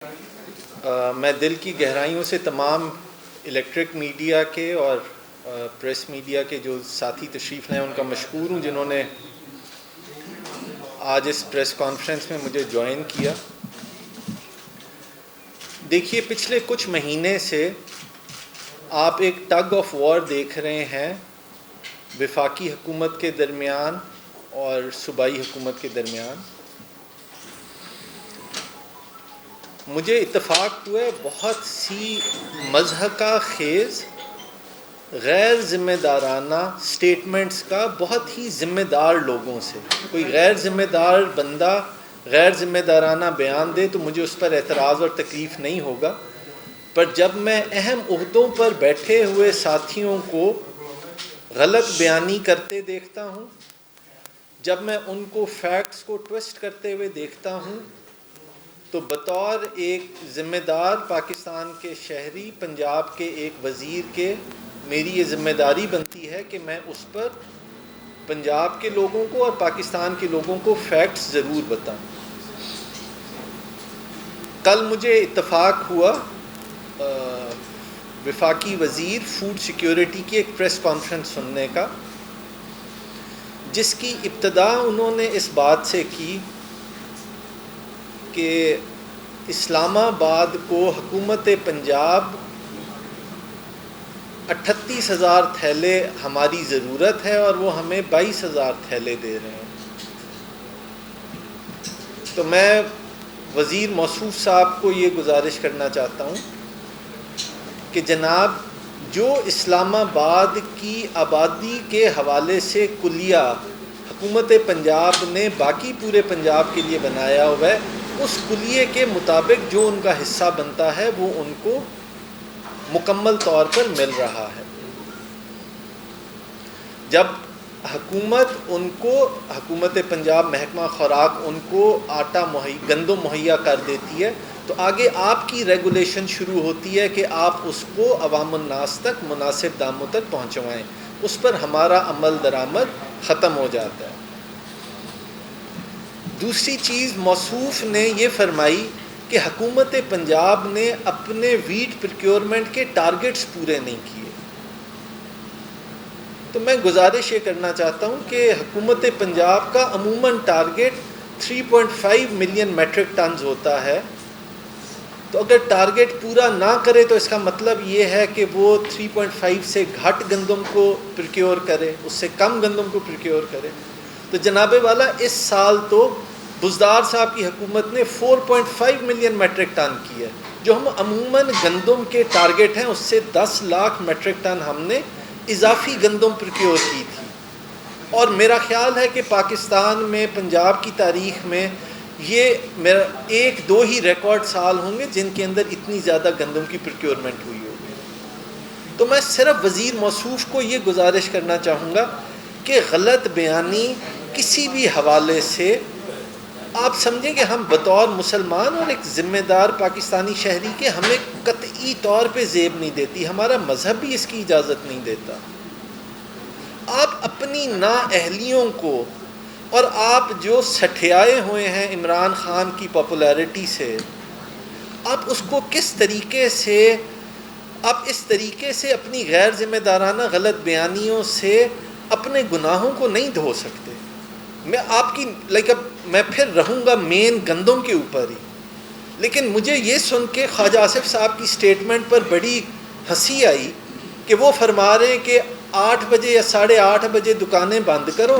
میں دل کی گہرائیوں سے تمام الیکٹرک میڈیا کے اور پریس میڈیا کے جو ساتھی تشریف لائے ان کا مشکور ہوں جنہوں نے آج اس پریس کانفرنس میں مجھے جوائن کیا۔ دیکھیے، پچھلے کچھ مہینے سے آپ ایک ٹگ آف وار دیکھ رہے ہیں وفاقی حکومت کے درمیان اور صوبائی حکومت کے درمیان۔ مجھے اتفاق ہوا ہے بہت سی مضحکہ خیز غیر ذمہ دارانہ سٹیٹمنٹس کا بہت ہی ذمہ دار لوگوں سے۔ کوئی غیر ذمہ دار بندہ غیر ذمہ دارانہ بیان دے تو مجھے اس پر اعتراض اور تکلیف نہیں ہوگا، پر جب میں اہم عہدوں پر بیٹھے ہوئے ساتھیوں کو غلط بیانی کرتے دیکھتا ہوں، جب میں ان کو فیکٹس کو ٹوسٹ کرتے ہوئے دیکھتا ہوں، تو بطور ایک ذمہ دار پاکستان کے شہری، پنجاب کے ایک وزیر کے میری یہ ذمہ داری بنتی ہے کہ میں اس پر پنجاب کے لوگوں کو اور پاکستان کے لوگوں کو فیکٹس ضرور بتاؤں۔ کل مجھے اتفاق ہوا وفاقی وزیر فوڈ سیکیورٹی کی ایک پریس کانفرنس سننے کا، جس کی ابتدا انہوں نے اس بات سے کی کہ اسلام آباد کو حکومت پنجاب 38,000 تھیلے ہماری ضرورت ہے اور وہ ہمیں 22,000 تھیلے دے رہے ہیں۔ تو میں وزیر موصوف صاحب کو یہ گزارش کرنا چاہتا ہوں کہ جناب، جو اسلام آباد کی آبادی کے حوالے سے کلیہ حکومت پنجاب نے باقی پورے پنجاب کے لیے بنایا ہوا ہے، اس کلیے کے مطابق جو ان کا حصہ بنتا ہے وہ ان کو مکمل طور پر مل رہا ہے۔ جب حکومت پنجاب محکمہ خوراک ان کو گندم مہیا کر دیتی ہے، تو آگے آپ کی ریگولیشن شروع ہوتی ہے کہ آپ اس کو عوام الناس تک مناسب داموں تک پہنچوائیں۔ اس پر ہمارا عمل درآمد ختم ہو جاتا ہے۔ دوسری چیز موصوف نے یہ فرمائی کہ حکومت پنجاب نے اپنے ویٹ پروکیورمنٹ کے ٹارگٹس پورے نہیں کیے۔ تو میں گزارش یہ کرنا چاہتا ہوں کہ حکومت پنجاب کا عموماً ٹارگٹ 3.5 ملین میٹرک ٹنز ہوتا ہے، تو اگر ٹارگٹ پورا نہ کرے تو اس کا مطلب یہ ہے کہ وہ 3.5 سے گھٹ گندم کو پروکیور کرے، اس سے کم گندم کو پروکیور کرے۔ تو جناب والا، اس سال تو بزدار صاحب کی حکومت نے 4.5 ملین میٹرک ٹن کی ہے، جو ہم عموماً گندم کے ٹارگٹ ہیں اس سے 10 لاکھ میٹرک ٹن ہم نے اضافی گندم پروکیور کی تھی۔ اور میرا خیال ہے کہ پاکستان میں پنجاب کی تاریخ میں یہ میرا 1-2 ہی ریکارڈ سال ہوں گے جن کے اندر اتنی زیادہ گندم کی پروکیورمنٹ ہوئی ہوگی۔ تو میں صرف وزیر موصوف کو یہ گزارش کرنا چاہوں گا کہ غلط بیانی کسی بھی حوالے سے آپ سمجھیں کہ ہم بطور مسلمان اور ایک ذمہ دار پاکستانی شہری کے ہمیں قطعی طور پہ زیب نہیں دیتی، ہمارا مذہب بھی اس کی اجازت نہیں دیتا۔ آپ اپنی نااہلیوں کو اور آپ جو سٹھیائے ہوئے ہیں عمران خان کی پاپولیرٹی سے، آپ اس کو اس طریقے سے اپنی غیر ذمہ دارانہ غلط بیانیوں سے اپنے گناہوں کو نہیں دھو سکتے۔ اب میں پھر رہوں گا مین گندم کے اوپر ہی، لیکن مجھے یہ سن کے خواجہ آصف صاحب کی سٹیٹمنٹ پر بڑی ہنسی آئی کہ وہ فرما رہے ہیں کہ 8 بجے یا 8:30 بجے دکانیں بند کرو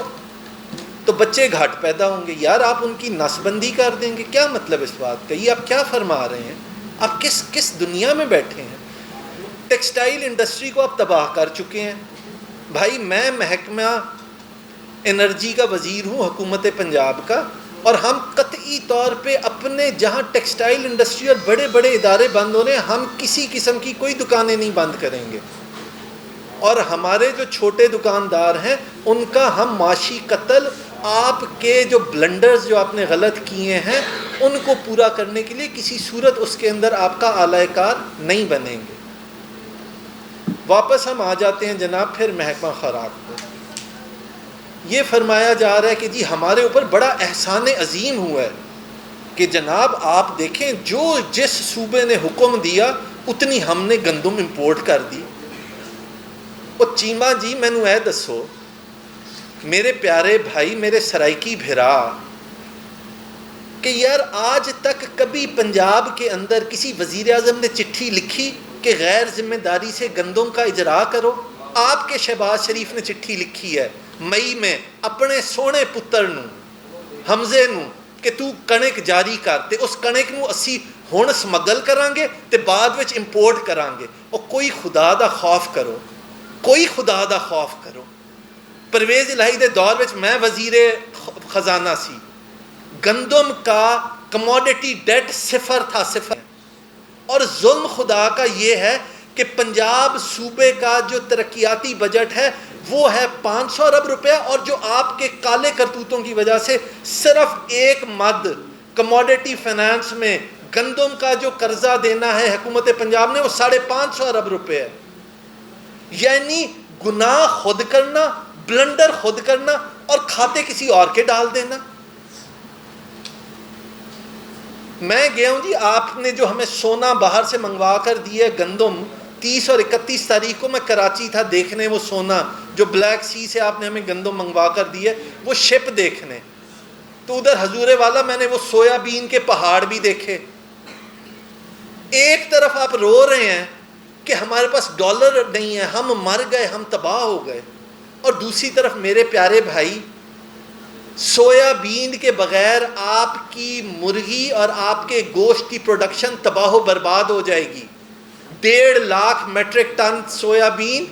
تو بچے گھاٹ پیدا ہوں گے۔ یار، آپ ان کی نس بندی کر دیں گے؟ کیا مطلب اس بات کا؟ یہ آپ کیا فرما رہے ہیں؟ آپ کس دنیا میں بیٹھے ہیں؟ ٹیکسٹائل انڈسٹری کو آپ تباہ کر چکے ہیں۔ بھائی، میں محکمہ انرجی کا وزیر ہوں حکومت پنجاب کا، اور ہم قطعی طور پہ اپنے جہاں ٹیکسٹائل انڈسٹری اور بڑے بڑے ادارے بند ہو رہے ہیں، ہم کسی قسم کی کوئی دکانیں نہیں بند کریں گے، اور ہمارے جو چھوٹے دکاندار ہیں ان کا ہم معاشی قتل، آپ کے جو بلنڈرز جو آپ نے غلط کیے ہیں ان کو پورا کرنے کے لیے کسی صورت اس کے اندر آپ کا اعلی کار نہیں بنیں گے۔ واپس ہم آ جاتے ہیں جناب پھر محکمہ خوراک کو۔ یہ فرمایا جا رہا ہے کہ جی ہمارے اوپر بڑا احسان عظیم ہوا ہے کہ جناب آپ دیکھیں جو جس صوبے نے حکم دیا اتنی ہم نے گندم امپورٹ کر دی. اور چیمہ جی مینوں اے دسو میرے پیارے بھائی میرے سرائکی بھرا کہ یار آج تک کبھی پنجاب کے اندر کسی وزیر اعظم نے چٹھی لکھی کہ غیر ذمہ داری سے گندم کا اجرا کرو؟ آپ کے شہباز شریف نے چٹھی لکھی ہے مئی میں اپنے سونے پتر نو حمزے نو کہ تو کنک جاری کر تے اس کنک نو اسی ہن سمگل کران گے تے بعد وچ امپورٹ کران گے. اور کوئی خدا دا خوف کرو, کوئی خدا دا خوف کرو. پرویز الہی دے دور وچ میں وزیر خزانہ سی, گندم کا کموڈٹی ڈیٹ صفر تھا, صفر. اور ظلم خدا کا یہ ہے کہ پنجاب صوبے کا جو ترقیاتی بجٹ ہے وہ ہے 500 ارب روپے, اور جو آپ کے کالے کرتوتوں کی وجہ سے صرف ایک مد کموڈٹی فائنانس میں گندم کا جو قرضہ دینا ہے حکومت پنجاب نے وہ 550 ارب روپے ہے. یعنی گناہ خود کرنا, بلنڈر خود کرنا اور کھاتے کسی اور کے ڈال دینا. میں گیا ہوں جی, آپ نے جو ہمیں سونا باہر سے منگوا کر دیا ہے گندم, 30 اور 31 تاریخ کو میں کراچی تھا دیکھنے وہ سونا جو بلیک سی سے آپ نے ہمیں گندم منگوا کر دی ہے, وہ شپ دیکھنے. تو ادھر حضور والا میں نے وہ سویا بین کے پہاڑ بھی دیکھے. ایک طرف آپ رو رہے ہیں کہ ہمارے پاس ڈالر نہیں ہے, ہم مر گئے, ہم تباہ ہو گئے, اور دوسری طرف میرے پیارے بھائی سویا بین کے بغیر آپ کی مرغی اور آپ کے گوشت کی پروڈکشن تباہ و برباد ہو جائے گی. 1.5 لاکھ میٹرک ٹن سویا بین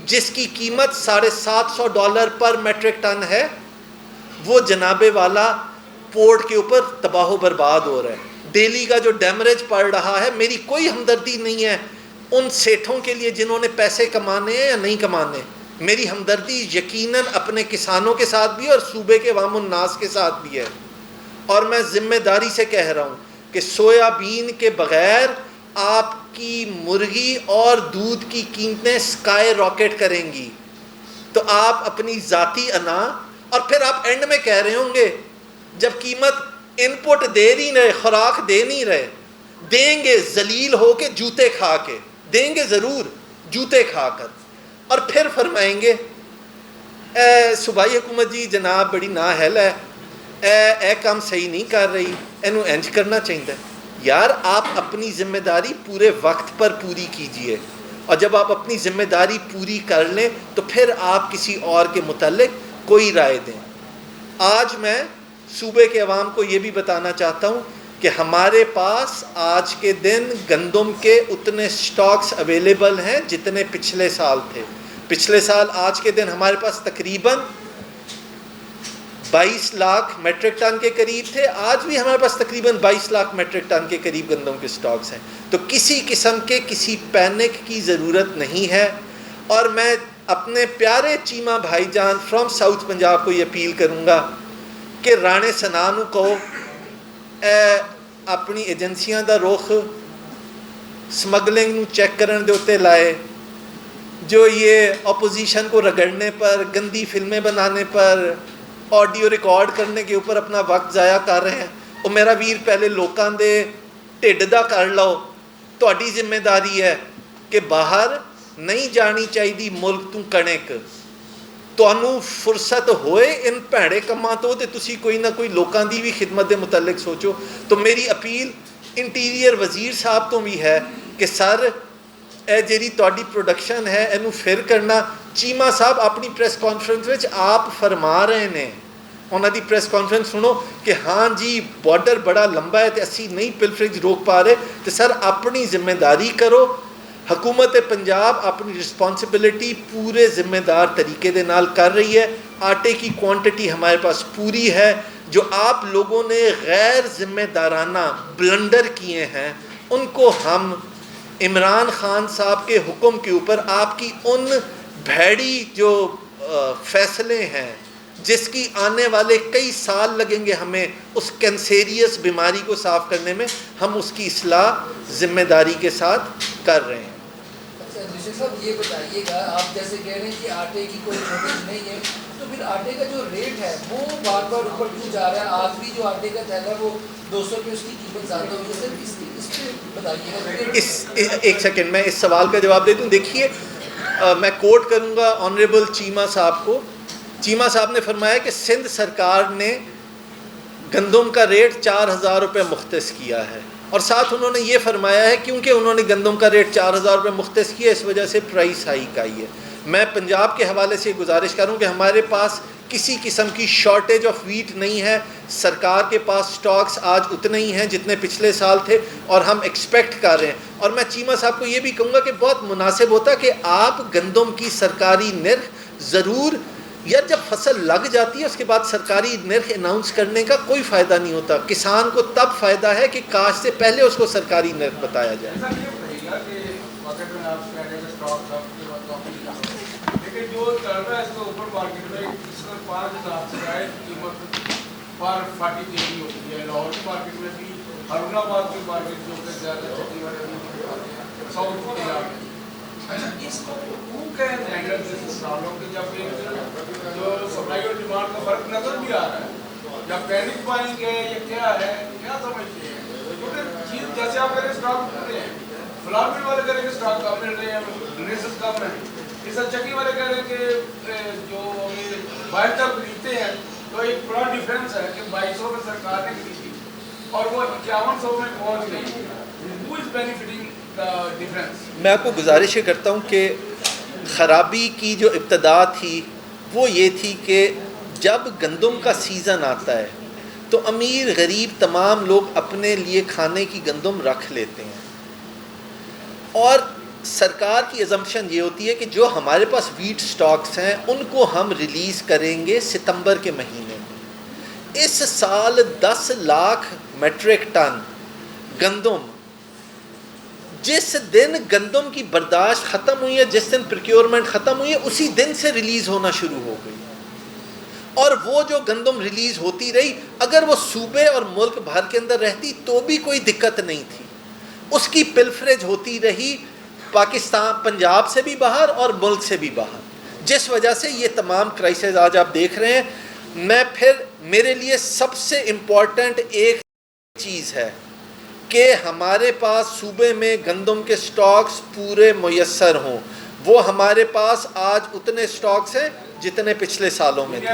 جس کی قیمت $750 پر میٹرک ٹن ہے, وہ جناب والا پورٹ کے اوپر تباہ و برباد ہو رہا ہے. ڈیلی کا جو ڈیمریج پڑ رہا ہے, میری کوئی ہمدردی نہیں ہے ان سیٹھوں کے لیے جنہوں نے پیسے کمانے ہیں یا نہیں کمانے. میری ہمدردی یقیناً اپنے کسانوں کے ساتھ بھی اور صوبے کے عوام الناس کے ساتھ بھی ہے. اور میں ذمہ داری سے کہہ رہا ہوں کہ سویا بین کے بغیر آپ کی مرغی اور دودھ کی قیمتیں سکائی راکٹ کریں گی. تو آپ اپنی ذاتی انا, اور پھر آپ اینڈ میں کہہ رہے ہوں گے جب قیمت ان پٹ دے نہیں رہے, خوراک دے نہیں رہے, دیں گے ذلیل ہو کے, جوتے کھا کے دیں گے, ضرور جوتے کھا کر. اور پھر فرمائیں گے اے صوبائی حکومت جی جناب بڑی نااہل ہے, اے کام صحیح نہیں کر رہی, اینو انج کرنا چاہیے. یار آپ اپنی ذمہ داری پورے وقت پر پوری کیجئے, اور جب آپ اپنی ذمہ داری پوری کر لیں تو پھر آپ کسی اور کے متعلق کوئی رائے دیں. آج میں صوبے کے عوام کو یہ بھی بتانا چاہتا ہوں کہ ہمارے پاس آج کے دن گندم کے اتنے سٹاکس اویلیبل ہیں جتنے پچھلے سال تھے. پچھلے سال آج کے دن ہمارے پاس تقریباً 22 لاکھ میٹرک ٹن کے قریب تھے, آج بھی ہمارے پاس تقریباً 22 لاکھ میٹرک ٹن کے قریب گندم کے سٹاکس ہیں. تو کسی قسم کے کسی پینک کی ضرورت نہیں ہے. اور میں اپنے پیارے چیمہ بھائی جان فرام ساؤتھ پنجاب کو یہ اپیل کروں گا کہ رانے سنانو کو اپنی ایجنسیاں دا رخ سمگلنگ نو چیک کرن دے اتے لائے, جو یہ اپوزیشن کو رگڑنے پر, گندی فلمیں بنانے پر, آڈیو ریکارڈ کرنے کے اوپر اپنا وقت ضائع کر رہے ہیں. وہ میرا ویر پہلے لوکاں دے ٹھڈ دا کر لو. تہاڈی ذمہ داری ہے کہ باہر نہیں جانی چاہیے ملک تو کنک. تانوں فرصت ہوئے ان بھڑے کماں تو تے تسی کوئی نہ کوئی لوکاں دی بھی خدمت دے متعلق سوچو. تو میری اپیل انٹیریئر وزیر صاحب تو بھی ہے کہ سر اے جیڑی تہاڈی پروڈکشن ہے اینو پھر کرنا. چیمہ صاحب اپنی پریس کانفرنس وچ آپ فرما رہے نے, انہاں دی پریس کانفرنس سنو کہ ہاں جی بارڈر بڑا لمبا ہے تے اسی نہیں پلفرنگ روک پا رہے. تے سر اپنی ذمہ داری کرو. حکومت پنجاب اپنی رسپانسبلٹی پورے ذمہ دار طریقے دے نال کر رہی ہے. آٹے کی کوانٹٹی ہمارے پاس پوری ہے. جو آپ لوگوں نے غیر ذمہ دارانہ بلنڈر کیے ہیں ان کو ہم عمران خان صاحب کے حکم کے اوپر آپ کی ان بھیڑی جو فیصلے ہیں جس کی آنے والے کئی سال لگیں گے ہمیں اس کینسیریس بیماری کو صاف کرنے میں, ہم اس کی اصلاح ذمہ داری کے ساتھ کر رہے ہیں. اچھا ڈسٹرکٹ صاحب یہ بتائیے گا, آپ جیسے کہہ رہے ہیں کہ آٹے کی کوئی شارٹیج نہیں ہے, تو پھر آٹے کا جو ریٹ ہے وہ بار بار اوپر کیوں جا رہا ہے؟ آخری جو آٹے کا تھیلا ہے وہ 200 روپئے اس کی قیمت زیادہ ہوئی ہے. سر اس پہ بتائیے. ایک سیکنڈ میں اس سوال کا جواب دے دوں. دیکھیے میں کوٹ کروں گا آنریبل چیمہ صاحب کو. چیمہ صاحب نے فرمایا کہ سندھ سرکار نے گندم کا ریٹ 4,000 روپے مختص کیا ہے، اور ساتھ انہوں نے یہ فرمایا ہے کیونکہ انہوں نے گندم کا ریٹ 4,000 روپے مختص کیا اس وجہ سے پرائس ہائیک آئی ہے. میں پنجاب کے حوالے سے گزارش کروں کہ ہمارے پاس کسی قسم کی شارٹیج آف ویٹ نہیں ہے. سرکار کے پاس سٹاکس آج اتنے ہی ہیں جتنے پچھلے سال تھے، اور ہم ایکسپیکٹ کر رہے ہیں. اور میں چیمہ صاحب کو یہ بھی کہوں گا کہ بہت مناسب ہوتا کہ آپ گندم کی سرکاری نرخ ضرور، یا جب فصل لگ جاتی ہے اس کے بعد سرکاری نرخ اناؤنس کرنے کا کوئی فائدہ نہیں ہوتا. کسان کو تب فائدہ ہے کہ کاشت سے پہلے اس کو سرکاری نرخ بتایا جائے. لیکن جو چل رہا ہے اس کو اوپر مارکیٹ میں اس میں 5,000 سے زائد قیمت پر 40 kg ہوتی ہے. لاہور کی مارکیٹ میں بھی، ہرون آباد کی مارکیٹ جو کہ زیادہ چکی والے 100 روپئے ہے. اچھا اس کو ہینڈل پرابلم کہ جب جو سپلائی اور ڈیمانڈ کا فرق نظر بھی آ رہا ہے، یا پینک بائنگ ہے یا کیا ہے، کیا سمجھتے ہیں؟ کیونکہ چیز جیسے آپ کہہ رہے ہیں اسٹاک مل رہے ہیں، فلاور والے کہہ رہے ہیں کہ اسٹاک کم مل رہے ہیں، ڈریسز کم ہیں. اس چکی والے کہہ رہے ہیں کہ جو باہر جب خریدتے ہیں تو ایک بڑا ڈفرینس ہے کہ 2,200 میں سرکار نے خریدی اور وہ 5100 میں پہنچ گئی. Who is benefiting the difference? میں آپ کو گزارش کرتا ہوں کہ خرابی کی جو ابتدا تھی وہ یہ تھی کہ جب گندم کا سیزن آتا ہے تو امیر غریب تمام لوگ اپنے لیے کھانے کی گندم رکھ لیتے ہیں، اور سرکار کی ازمپشن یہ ہوتی ہے کہ جو ہمارے پاس ویٹ سٹاکس ہیں ان کو ہم ریلیز کریں گے ستمبر کے مہینے میں. اس سال 10 لاکھ میٹرک ٹن گندم، جس دن گندم کی برداشت ختم ہوئی ہے، جس دن پروکیورمنٹ ختم ہوئی ہے، اسی دن سے ریلیز ہونا شروع ہو گئی. اور وہ جو گندم ریلیز ہوتی رہی، اگر وہ صوبے اور ملک بھر کے اندر رہتی تو بھی کوئی دقت نہیں تھی. اس کی پلفریج ہوتی رہی پاکستان، پنجاب سے بھی باہر اور ملک سے بھی باہر، جس وجہ سے یہ تمام کرائسز آج آپ دیکھ رہے ہیں. میں پھر میرے لیے سب سے امپورٹنٹ ایک چیز ہے کہ ہمارے پاس صوبے میں گندم کے سٹاکس پورے میسر ہوں. وہ ہمارے پاس آج اتنے سٹاکس ہیں جتنے پچھلے سالوں میں تھے،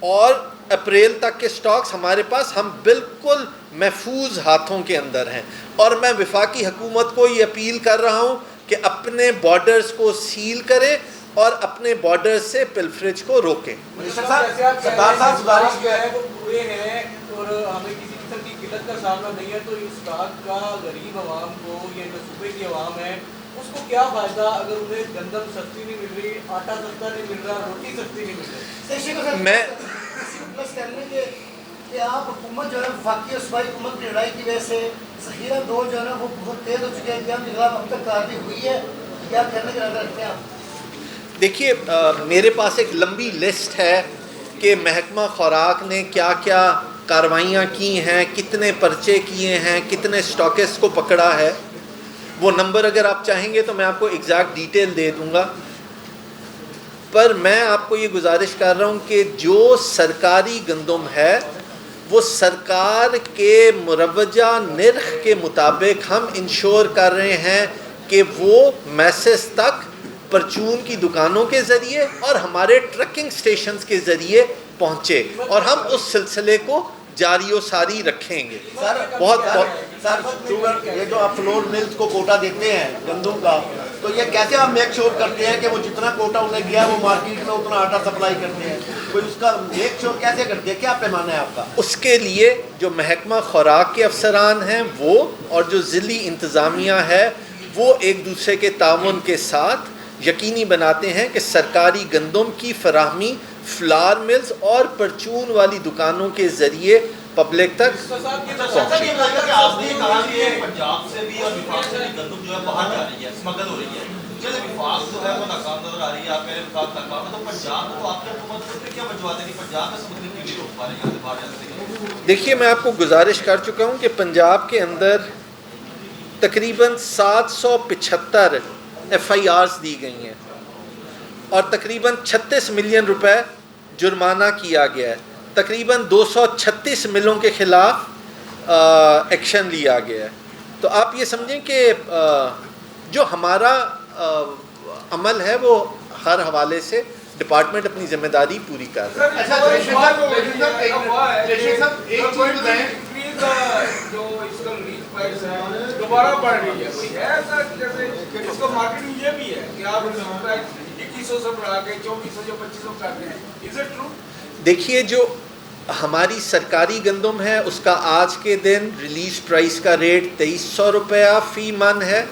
اور اپریل تک کے سٹاکس ہمارے پاس، ہم بالکل محفوظ ہاتھوں کے اندر ہیں. اور میں وفاقی حکومت کو یہ اپیل کر رہا ہوں کہ اپنے بارڈرز کو سیل کریں اور اپنے بارڈر سے پلفریج کو روکیں. سردار صاحب گزارش کیا ہے وہ پورے ہیں اور ہمیں کسی قسم کی قلت کا سامنا نہیں ہے، تو اس اسٹاک کا غریب عوام کو یا جو صوبے کی عوام ہے اس کو کیا فائدہ اگر انہیں گندم سستی نہیں مل رہی، آٹا سستا نہیں مل رہا، روٹی سستی نہیں مل رہی؟ میں کہ آپ حکومت جو ہے وفاقی اور صوبائی حکومت کی لڑائی کی وجہ سے ذخیرہ دور جو ہے نا وہ بہت تیز ہو چکے ہیں. کیا نظام اب تک کارروائی ہوئی ہے؟ کیا کرنے کا ارادہ رکھتے ہیں آپ؟ دیکھیے میرے پاس ایک لمبی لسٹ ہے کہ محکمہ خوراک نے کیا کیا کاروائیاں کی ہیں، کتنے پرچے کیے ہیں، کتنے سٹاکس کو پکڑا ہے. وہ نمبر اگر آپ چاہیں گے تو میں آپ کو ایگزیکٹ ڈیٹیل دے دوں گا. پر میں آپ کو یہ گزارش کر رہا ہوں کہ جو سرکاری گندم ہے وہ سرکار کے مروجہ نرخ کے مطابق ہم انشور کر رہے ہیں کہ وہ میسز تک پرچون کی دکانوں کے ذریعے اور ہمارے ٹرکنگ سٹیشنز کے ذریعے پہنچے، اور ہم اس سلسلے کو جاری و ساری رکھیں گے. سر یہ جو آپ فلور ملز کو کوٹا دیتے ہیں گندم کا، تو یہ کیسے آپ میک شور کرتے ہیں کہ وہ جتنا کوٹا انہیں گیا وہ مارکیٹ میں اتنا آٹا سپلائی کرتے ہیں؟ کوئی اس کا میک شور کیسے کرتے ہیں؟ کیا پیمانہ ہے آپ کا؟ اس کے لیے جو محکمہ خوراک کے افسران ہیں وہ اور جو ضلعی انتظامیہ ہے وہ ایک دوسرے کے تعاون کے ساتھ یقینی بناتے ہیں کہ سرکاری گندم کی فراہمی فلار ملز اور پرچون والی دکانوں کے ذریعے پبلک تک پنجاب سے بھی اور وفاق سے بھی گندم جو ہے باہر جا رہی ہے، اسمگل ہو رہی ہے. چلے وفاق جو ہے وہ ناکام نظر آ رہی ہے، آپ کہہ رہے ہیں وفاق ناکام ہے، تو پنجاب کو آپ کی حکومت کو کیا وجوہات ہے کہ پنجاب میں اسمگلنگ کیوں نہیں روک پا رہی ہے باہر جانے سے؟ دیکھیے میں آپ کو گزارش کر چکا ہوں کہ پنجاب کے اندر تقریباً 775 FIRs دی گئی ہیں، اور تقریباً 36 ملین روپے جرمانہ کیا گیا ہے. تقریباً 236 ملوں کے خلاف ایکشن لیا گیا ہے. تو آپ یہ سمجھیں کہ جو ہمارا عمل ہے وہ ہر حوالے سے ڈپارٹمنٹ اپنی ذمہ داری پوری کر رہا ہے. جو اس کا ریلیز پرائس ہے دوبارہ بڑھ رہی ہے, کوئی ہے ایسا جیسے اس کو مارکیٹ یہ بھی ہے کہ آپ 2100 سے بڑھا کے 2400 یا 2500 کرتے ہیں, از اٹ ٹرو؟ دیکھیے جو ہماری سرکاری گندم ہے اس کا آج کے دن ریلیز پرائس کا ریٹ 2300 روپیہ فی من ہے.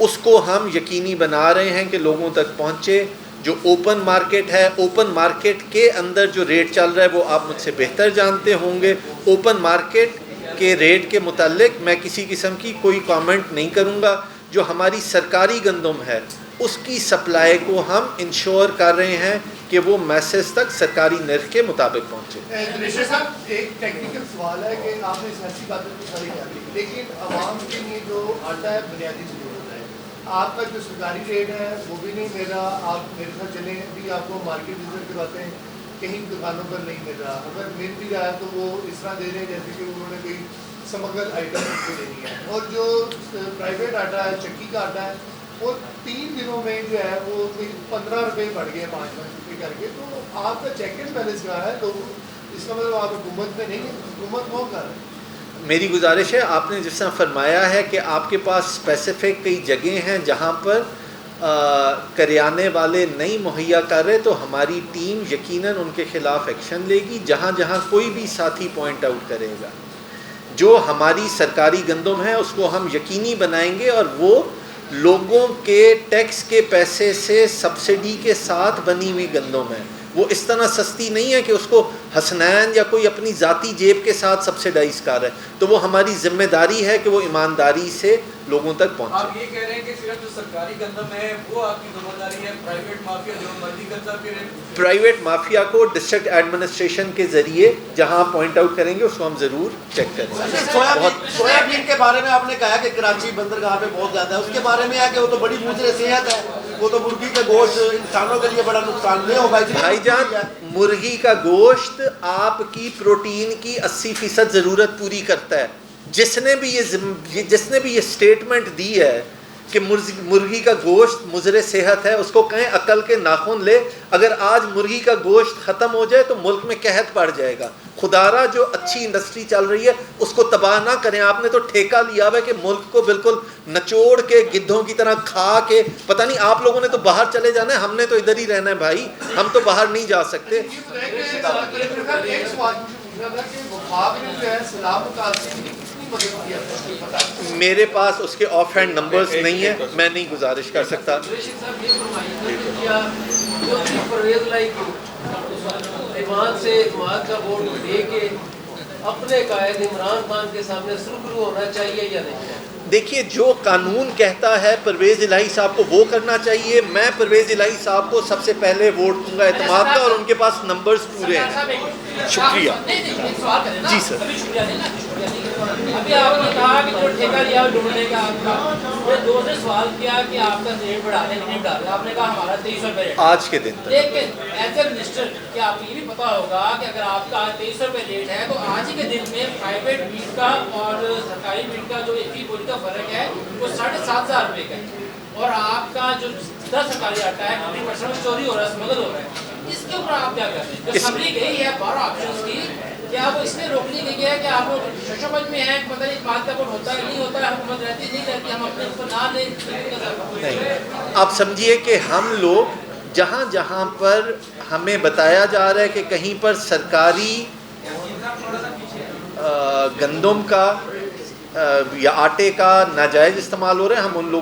اس کو ہم یقینی بنا رہے ہیں کہ لوگوں تک پہنچے. جو اوپن مارکیٹ ہے, اوپن مارکیٹ کے اندر جو ریٹ چل رہا ہے وہ آپ مجھ سے بہتر جانتے ہوں گے. اوپن مارکیٹ کے ریٹ کے متعلق میں کسی قسم کی کوئی کامنٹ نہیں کروں گا. جو ہماری سرکاری گندم ہے اس کی سپلائی کو ہم انشور کر رہے ہیں کہ وہ میسز تک سرکاری نرخ کے مطابق پہنچے. دنیش صاحب ایک ٹیکنیکل سوال ہے کہ آپ نے سیاسی باتیں تو ساری کر لی, لیکن عوام کے لیے جو آٹا ہے بنیادی ضرورت ہے. آپ کا جو سرکاری ریٹ ہے وہ بھی نہیں مل رہا. آپ میرے ساتھ چلیں بھی آپ کو مارکیٹ وزٹ کرواتے ہیں, کہیں دکانوں پر نہیں مل رہا. اگر مل بھی رہا ہے تو وہ اس طرح دے رہے ہیں جیسے کہ انہوں نے کوئی سمگل آئٹم کو دینی ہے. اور جو پرائیویٹ آٹا ہے, چکی کا آٹا ہے, وہ 3 دنوں میں جو ہے وہ کوئی 15 روپے بڑھ گئے 5 روپے کر کے. تو آپ کا چیک اینڈ بیلنس کیا ہے؟ لوگ اس کا مطلب آپ حکومت میں نہیں ہے, حکومت کون کر رہا ہے؟ میری گزارش ہے, آپ نے جس طرح فرمایا ہے کہ آپ کے پاس اسپیسیفک کئی جگہیں ہیں جہاں پر کریانے والے نہیں مہیا کر رہے, تو ہماری ٹیم یقیناً ان کے خلاف ایکشن لے گی. جہاں جہاں کوئی بھی ساتھی پوائنٹ آؤٹ کرے گا, جو ہماری سرکاری گندم ہے اس کو ہم یقینی بنائیں گے, اور وہ لوگوں کے ٹیکس کے پیسے سے سبسڈی کے ساتھ بنی ہوئی گندم ہے. وہ اس طرح سستی نہیں ہے کہ اس کو حسنین یا کوئی اپنی ذاتی جیب کے ساتھ سبسڈائز کر رہا ہے. تو وہ ہماری ذمہ داری ہے کہ وہ ایمانداری سے لوگوں تک پہنچے. آپ یہ کہہ رہے ہیں کہ صرف جو سرکاری گندم ہے وہ آپ کی ذمہ داری ہے, پرائیویٹ مافیا جو مرضی کرتا پھر پرائیویٹ مافیا کو ڈسٹرکٹ ایڈمنسٹریشن کے ذریعے جہاں پوائنٹ آؤٹ کریں گے اس کو ہم ضرور چیک کریں گے. سویا بین کے بارے میں آپ نے کہا کہ کراچی بندرگاہ پہ بہت زیادہ ہے, اس کے بارے میں ہے کہ وہ تو بڑی مضر صحت ہے, وہ تو مرغی کا گوشت انسانوں کے لیے بڑا نقصان دہ ہوگا. بھائی جان, مرغی کا گوشت آپ کی پروٹین کی 80% ضرورت پوری کرتا ہے. جس نے بھی یہ سٹیٹمنٹ دی ہے کہ مرغی کا گوشت مضر صحت ہے, اس کو کہیں عقل کے ناخن لے. اگر آج مرغی کا گوشت ختم ہو جائے تو ملک میں قحط پڑ جائے گا. خدارا جو اچھی انڈسٹری چل رہی ہے اس کو تباہ نہ کریں. آپ نے تو ٹھیکہ لیا ہوا ہے کہ ملک کو بالکل نچوڑ کے گدھوں کی طرح کھا کے, پتہ نہیں آپ لوگوں نے تو باہر چلے جانا ہے, ہم نے تو ادھر ہی رہنا ہے بھائی, ہم تو باہر نہیں جا سکتے. ایک سوال پوچھنا تھا کہ وفاق نے جو ہے سیلاب متاثرین کی کتنی مدد کی ہے؟ میرے پاس اس کے آف ہینڈ نمبرز نہیں ہیں, میں نہیں گزارش کر سکتا. پرویز لائی کو ایمان سے اعتماد کا ووٹ دے کے اپنے قائد عمران خان کے سامنے سرخرو ہونا چاہیے یا نہیں؟ دیکھیے, جو قانون کہتا ہے پرویز الہی صاحب کو وہ کرنا چاہیے. میں پرویز الہی صاحب کو سب سے پہلے ووٹ دوں گا اعتماد کا, اور ان کے پاس نمبرز پورے ہیں. شکریہ. جی سر. ابھی آپ نے کہا کہ جو ٹھیکہ لیا ڈھونڈنے کا آپ کا, میں دو سے سوال کیا کہ آپ کا ریٹ بڑھانے نہیں بڑھا, آپ نے کہا ہمارا 2300 روپے ریٹ آج کے دن تک. لیکن ایز اے منسٹر کیا آپ کو یہ بھی پتا ہوگا کہ اگر آپ کا 2300 روپے ریٹ ہے تو آج ہی کے دن میں پرائیویٹ میٹ کا اور سرکاری میٹ کا جو ایک ہی بولی کا فرق ہے وہ 7,500 روپے کا ہے, اور آپ کا جو 10 سرکاری آتا ہے 50% چوری ہو رہا ہے, اسمگل ہو رہا ہے. اس کے اوپر آپ کیا کر رہے ہیں؟ جو سمری گئی ہے 12 آپشنز کی, کیا وہ اس لیے روکنے کے گیا کہ آپ ششمج میں ہیں, پتہ نہیں بات کا کوئی ہوتا ہے نہیں ہوتا ہے, حکومت رہتی نہیں رہتی, ہم اپنے اوپر نہ لیں؟ نہیں, آپ سمجھیے کہ ہم لوگ جہاں جہاں پر ہمیں بتایا جا رہا ہے کہ کہیں پر سرکاری گندم کا یا آٹے کا ناجائز استعمال ہو رہا ہے, ہم ان لوگوں